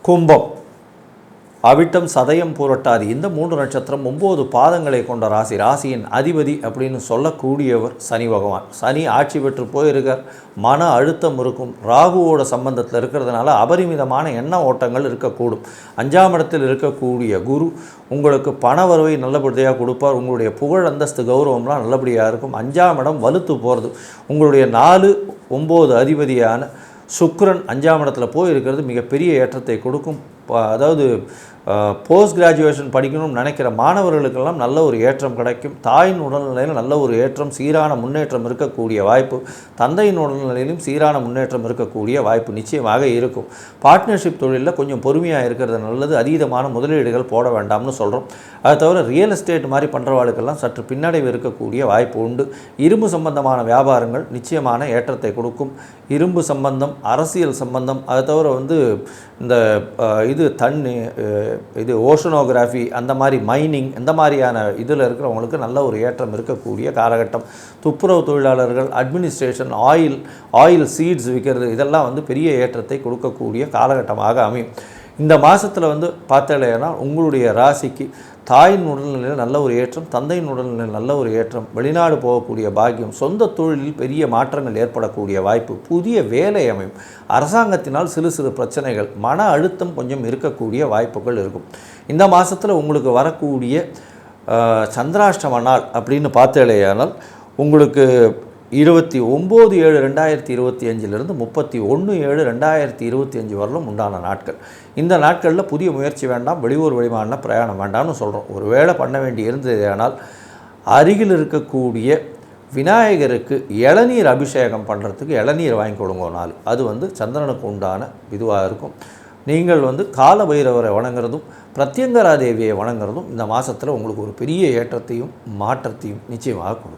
கும்பம், அவிட்டம், சதயம், புரட்டாதி இந்த 3 நட்சத்திரம் 9 பாதங்களை கொண்ட ராசி. ராசியின் அதிபதி அப்படின்னு சொல்லக்கூடியவர் சனி பகவான். சனி ஆட்சி பெற்று போயிருக்கார். மன அழுத்தம் இருக்கும். ராகுவோட சம்பந்தத்தில் இருக்கிறதுனால அபரிமிதமான எண்ண ஓட்டங்கள் இருக்கக்கூடும். 5ஆம் இடத்தில் இருக்கக்கூடிய குரு உங்களுக்கு பண வரவை நல்லபடியாக கொடுப்பார். உங்களுடைய புகழ், அந்தஸ்து, கௌரவம்லாம் நல்லபடியாக இருக்கும். 5ஆம் இடம் வலுத்து போகிறது. உங்களுடைய 4, 9 அதிபதியான சுக்கிரன் 5ஆம் இடத்துல போயிருக்கிறது மிகப்பெரிய ஏற்றத்தை கொடுக்கும். அதாவது போஸ்ட் கிராஜுவேஷன் படிக்கணும்னு நினைக்கிற மாணவர்களுக்கெல்லாம் நல்ல ஒரு ஏற்றம் கிடைக்கும். தாயின் உடல்நிலையில் நல்ல ஒரு ஏற்றம், சீரான முன்னேற்றம் இருக்கக்கூடிய வாய்ப்பு. தந்தையின் உடல்நிலையிலும் சீரான முன்னேற்றம் இருக்கக்கூடிய வாய்ப்பு நிச்சயமாக இருக்கும். பார்ட்னர்ஷிப் தொழிலில் கொஞ்சம் பொறுமையாக இருக்கிறது நல்லது. அதீதமான முதலீடுகள் போட வேண்டாம்னு சொல்கிறோம். அதை தவிர ரியல் எஸ்டேட் மாதிரி பண்ணுறவாளுக்கெல்லாம் சற்று பின்னடைவு இருக்கக்கூடிய வாய்ப்பு உண்டு. இரும்பு சம்பந்தமான வியாபாரங்கள் நிச்சயமான ஏற்றத்தை கொடுக்கும். இரும்பு சம்பந்தம், அரசியல் சம்பந்தம், அதை தவிர இந்த இது ஓஷனோகிராஃபி, அந்த மாதிரி மைனிங், இந்த மாதிரியான இதில் இருக்கிறவங்களுக்கு நல்ல ஒரு ஏற்றம் இருக்கக்கூடிய காலகட்டம். துப்புரவு தொழிலாளர்கள், அட்மினிஸ்ட்ரேஷன், ஆயில் சீட்ஸ் விற்கிறது, இதெல்லாம் பெரிய ஏற்றத்தை கொடுக்கக்கூடிய காலகட்டமாக அமையும். இந்த மாதத்தில் பார்த்தீங்கன்னா உங்களுடைய ராசிக்கு தாயின் உடல்நிலையில் நல்ல ஒரு ஏற்றம், தந்தையின் உடல்நிலையில் நல்ல ஒரு ஏற்றம், வெளிநாடு போகக்கூடிய பாக்கியம், சொந்த தொழிலில் பெரிய மாற்றங்கள் ஏற்படக்கூடிய வாய்ப்பு, புதிய வேலை அமையும். அரசாங்கத்தினால் சிறு சிறு பிரச்சனைகள், மன அழுத்தம் கொஞ்சம் இருக்கக்கூடிய வாய்ப்புகள் இருக்கும். இந்த மாதத்தில் உங்களுக்கு வரக்கூடிய சந்திராஷ்டம நாள் அப்படின்னு பார்த்தேனால் உங்களுக்கு 29/7/2025 31/7/2025 வரலும் உண்டான நாட்கள். இந்த நாட்களில் புதிய முயற்சி வேண்டாம், வெளியூர் வெளிமான பிரயாணம் வேண்டாம்னு சொல்கிறோம். ஒரு வேளை பண்ண வேண்டி இருந்ததேனால் அருகில் இருக்கக்கூடிய விநாயகருக்கு இளநீர் அபிஷேகம் பண்ணுறதுக்கு இளநீர் வாங்கி கொடுங்க ஒரு நாள். அது சந்திரனுக்கு உண்டான இதுவாக இருக்கும். நீங்கள் கால பைரவரை வணங்குறதும் பிரத்யங்கரா தேவியை வணங்குறதும் இந்த மாதத்தில் உங்களுக்கு ஒரு பெரிய ஏற்றத்தையும் மாற்றத்தையும் நிச்சயமாக கொடுக்கும்.